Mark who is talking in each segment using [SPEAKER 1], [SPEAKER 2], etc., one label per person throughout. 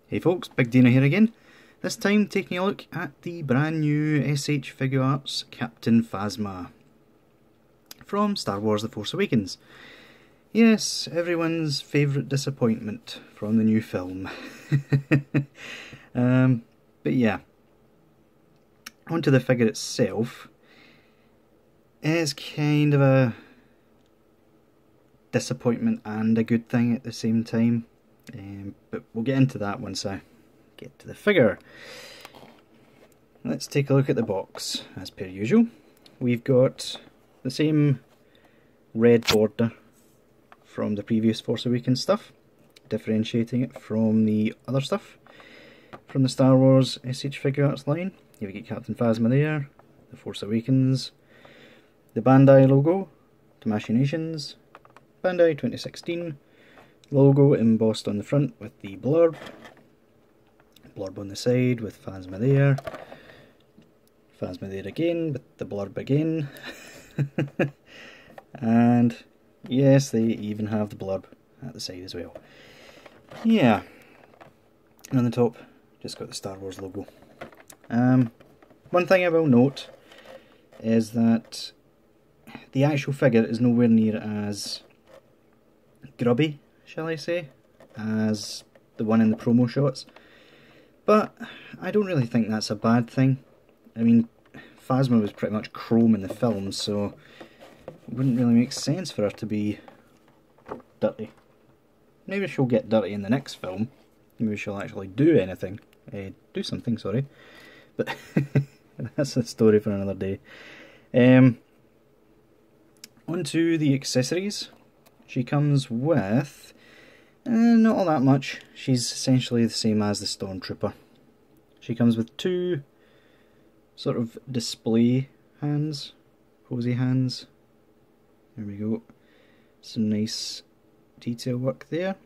[SPEAKER 1] Hey folks, Big Deano here again. This time taking a look at the brand new SH Figuarts Captain Phasma from Star Wars The Force Awakens. Yes, everyone's favourite disappointment from the new film. But yeah, onto the figure itself. It's kind of a disappointment and a good thing at the same time. But we'll get into that once I get to the figure. Let's take a look at the box, as per usual. We've got the same red border from the previous Force Awakens stuff, differentiating it from the other stuff from the Star Wars SH Figuarts line. Here we get Captain Phasma there, the Force Awakens, the Bandai logo, Tamashii Nations, Bandai 2016, logo embossed on the front with the blurb on the side with Phasma there again with the blurb again, and yes, they even have the blurb at the side as well. Yeah, and on the top just got the Star Wars logo. One thing I will note is that the actual figure is nowhere near as grubby, shall I say, as the one in the promo shots, but I don't really think that's a bad thing. I mean, Phasma was pretty much chrome in the film, so it wouldn't really make sense for her to be dirty. Maybe she'll get dirty in the next film. Maybe she'll actually do anything. Do something, sorry. But that's a story for another day. On to the accessories. She comes with not all that much. She's essentially the same as the Stormtrooper. She comes with two sort of display hands, posy hands. There we go. Some nice detail work there.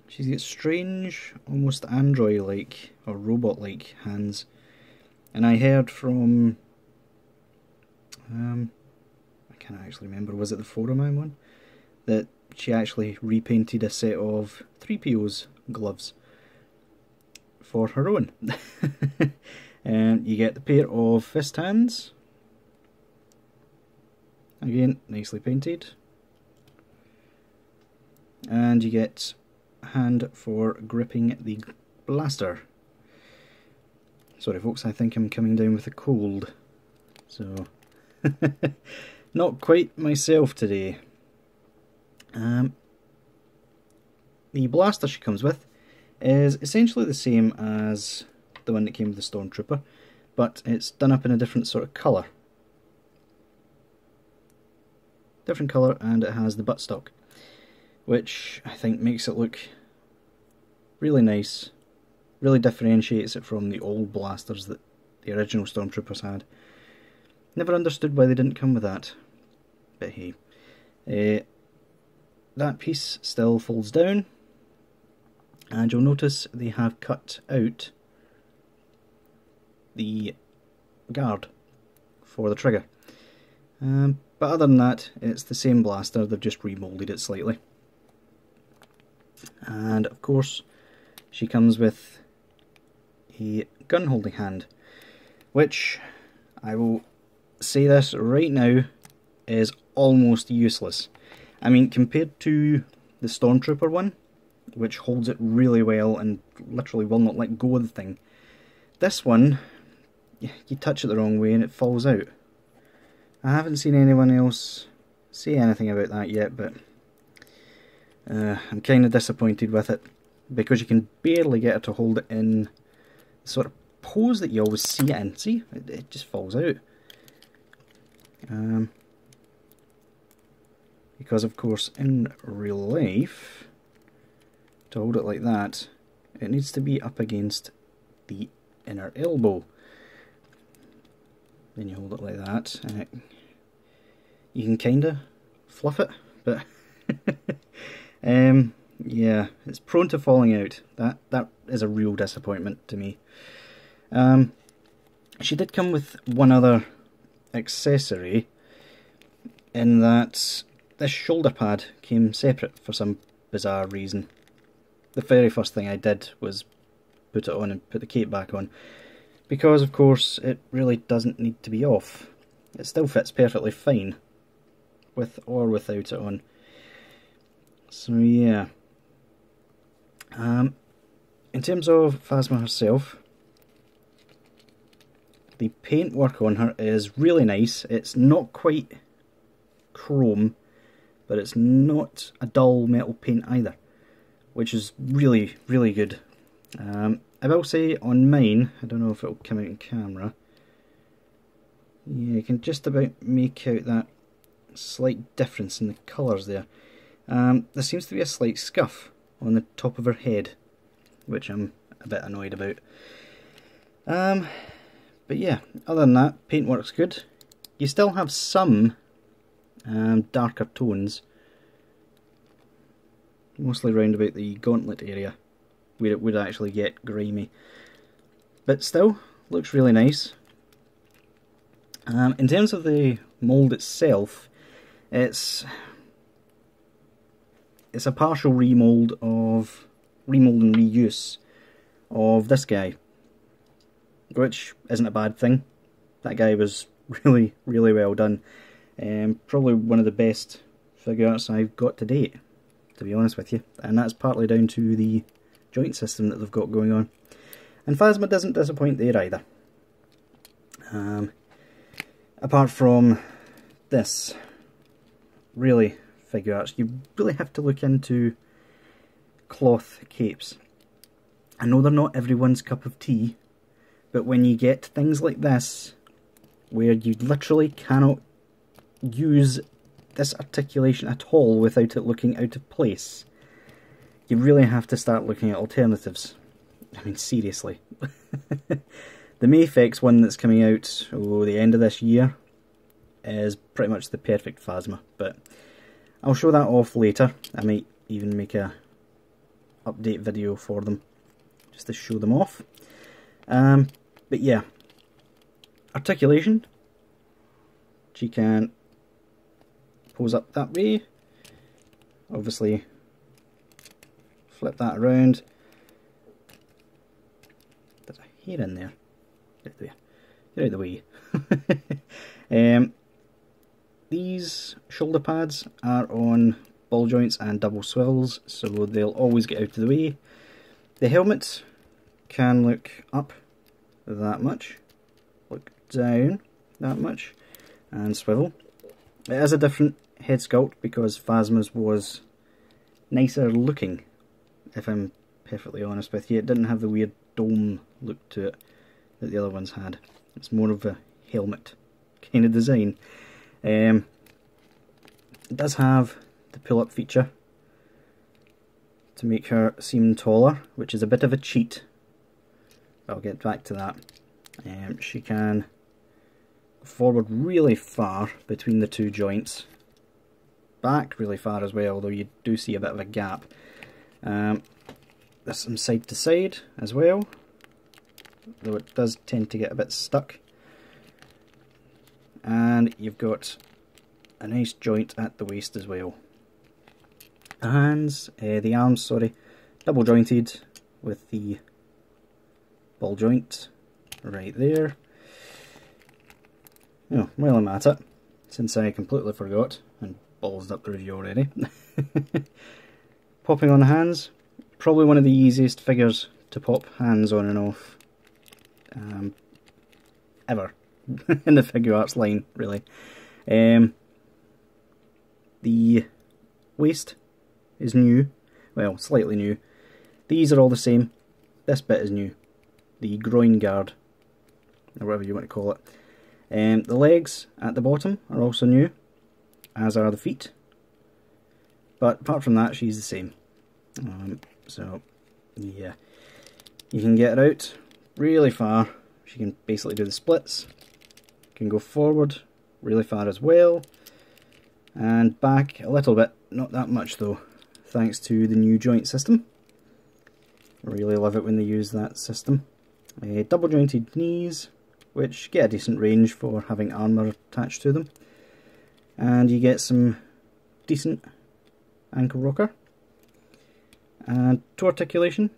[SPEAKER 1] She's got strange, almost android-like or robot-like hands. And I heard from I can't actually remember, was it the forum I'm on, that she actually repainted a set of 3PO's gloves for her own. And you get the pair of fist hands, again nicely painted, and you get a hand for gripping the blaster. Sorry folks, I think I'm coming down with a cold, so not quite myself today. The blaster she comes with is essentially the same as the one that came with the Stormtrooper, but it's done up in a different sort of colour. Different colour, and it has the buttstock, which I think makes it look really nice, really differentiates it from the old blasters that the original Stormtroopers had. Never understood why they didn't come with that, but hey. That piece still folds down, and you'll notice they have cut out the guard for the trigger. But other than that, it's the same blaster, they've just remoulded it slightly. And of course, she comes with a gun holding hand, which, I will say this right now, is almost useless. I mean, compared to the Stormtrooper one, which holds it really well and literally will not let go of the thing, this one, you touch it the wrong way and it falls out. I haven't seen anyone else say anything about that yet, but I'm kind of disappointed with it, because you can barely get it to hold it in the sort of pose that you always see it in. See, it just falls out. Because of course in real life, to hold it like that, it needs to be up against the inner elbow. Then you hold it like that, and you can kinda fluff it, but yeah, it's prone to falling out. That is a real disappointment to me. She did come with one other accessory, in that this shoulder pad came separate for some bizarre reason. the very first thing I did was put it on and put the cape back on, because of course it really doesn't need to be off. It still fits perfectly fine with or without it on. So yeah. In terms of Phasma herself, the paintwork on her is really nice. It's not quite chrome, but it's not a dull metal paint either, which is really, really good. I will say on mine, I don't know if it'll come out in camera, yeah, you can just about make out that slight difference in the colours there. There seems to be a slight scuff on the top of her head, which I'm a bit annoyed about. But yeah, other than that, paintwork's good. You still have some darker tones, mostly round about the gauntlet area, where it would actually get grimy. But still, looks really nice. In terms of the mould itself, it's a partial remould and reuse of this guy, which isn't a bad thing. That guy was really, really well done. Probably one of the best Figuarts I've got to date, to be honest with you, and that's partly down to the joint system that they've got going on. And Phasma doesn't disappoint there either. Apart from this, really, Figuarts, you really have to look into cloth capes. I know they're not everyone's cup of tea, but when you get things like this, where you literally cannot use this articulation at all without it looking out of place, you really have to start looking at alternatives. I mean, seriously. The Mayfix one that's coming out the end of this year is pretty much the perfect Phasma, but I'll show that off later. I might even make a update video for them, just to show them off. But yeah, articulation. She can pose up that way, obviously flip that around. There's a hair in there. Get out of the way. These shoulder pads are on ball joints and double swivels, so they'll always get out of the way. The helmet can look up that much, look down that much, and swivel. It is a different head sculpt because Phasma's was nicer looking, if I'm perfectly honest with you. It didn't have the weird dome look to it that the other ones had. It's more of a helmet kind of design. It does have the pull-up feature to make her seem taller, which is a bit of a cheat. I'll get back to that. She can go forward really far between the two joints, back really far as well, although you do see a bit of a gap. There's some side to side as well, though it does tend to get a bit stuck. And you've got a nice joint at the waist as well. The arms, sorry, double jointed with the ball joint right there. Oh, while I'm at it, since I completely forgot and ballsed up the review already, popping on the hands, probably one of the easiest figures to pop hands on and off ever in the Figuarts line, really. The waist is new, well, slightly new. These are all the same. This bit is new. The groin guard, or whatever you want to call it. The legs at the bottom are also new, as are the feet. But apart from that, she's the same. So, yeah. You can get her out really far. She can basically do the splits. Can go forward really far as well. And back a little bit, not that much though, thanks to the new joint system. I really love it when they use that system. Double jointed knees, which get a decent range for having armour attached to them. And you get some decent ankle rocker. And toe articulation,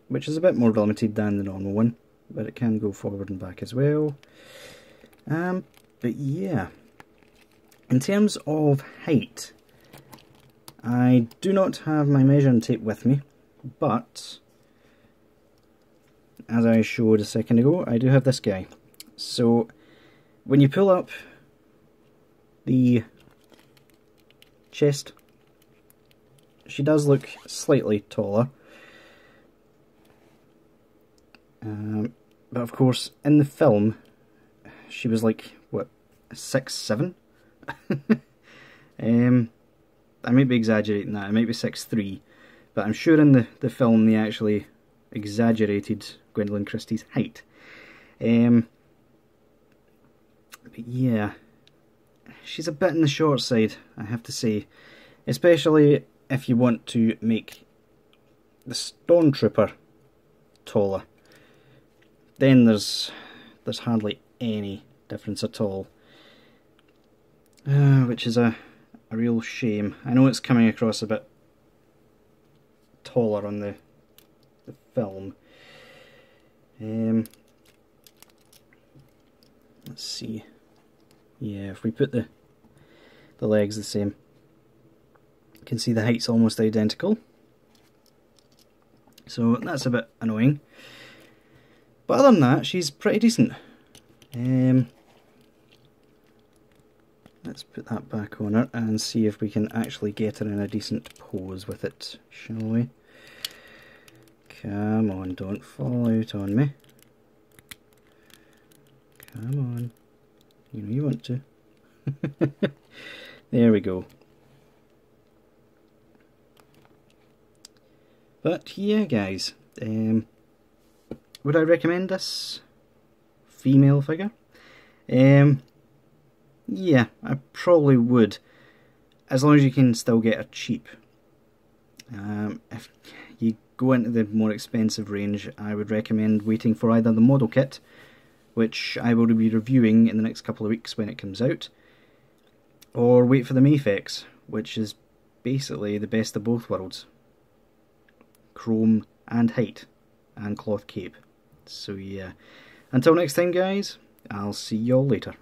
[SPEAKER 1] which is a bit more limited than the normal one, but it can go forward and back as well. But yeah, in terms of height, I do not have my measuring tape with me, but as I showed a second ago, I do have this guy. So when you pull up the chest, she does look slightly taller. But of course, in the film, she was like, what, 6'7"? I might be exaggerating that, it might be 6'3", but I'm sure in the film they actually exaggerated Gwendoline Christie's height. But yeah, she's a bit on the short side, I have to say, especially if you want to make the Stormtrooper taller. Then there's hardly any difference at all, which is a real shame. I know it's coming across a bit taller on the film. Let's see. Yeah, if we put the legs the same, you can see the height's almost identical. So that's a bit annoying. But other than that, she's pretty decent. Let's put that back on her and see if we can actually get her in a decent pose with it, shall we? Come on, don't fall out on me. Come on. You know you want to. There we go. But yeah, guys, would I recommend this female figure? Yeah, I probably would, as long as you can still get her cheap. If you go into the more expensive range, I would recommend waiting for either the model kit, which I will be reviewing in the next couple of weeks when it comes out, or wait for the Mafex, which is basically the best of both worlds. Chrome and height, and cloth cape. So yeah, until next time guys, I'll see y'all later.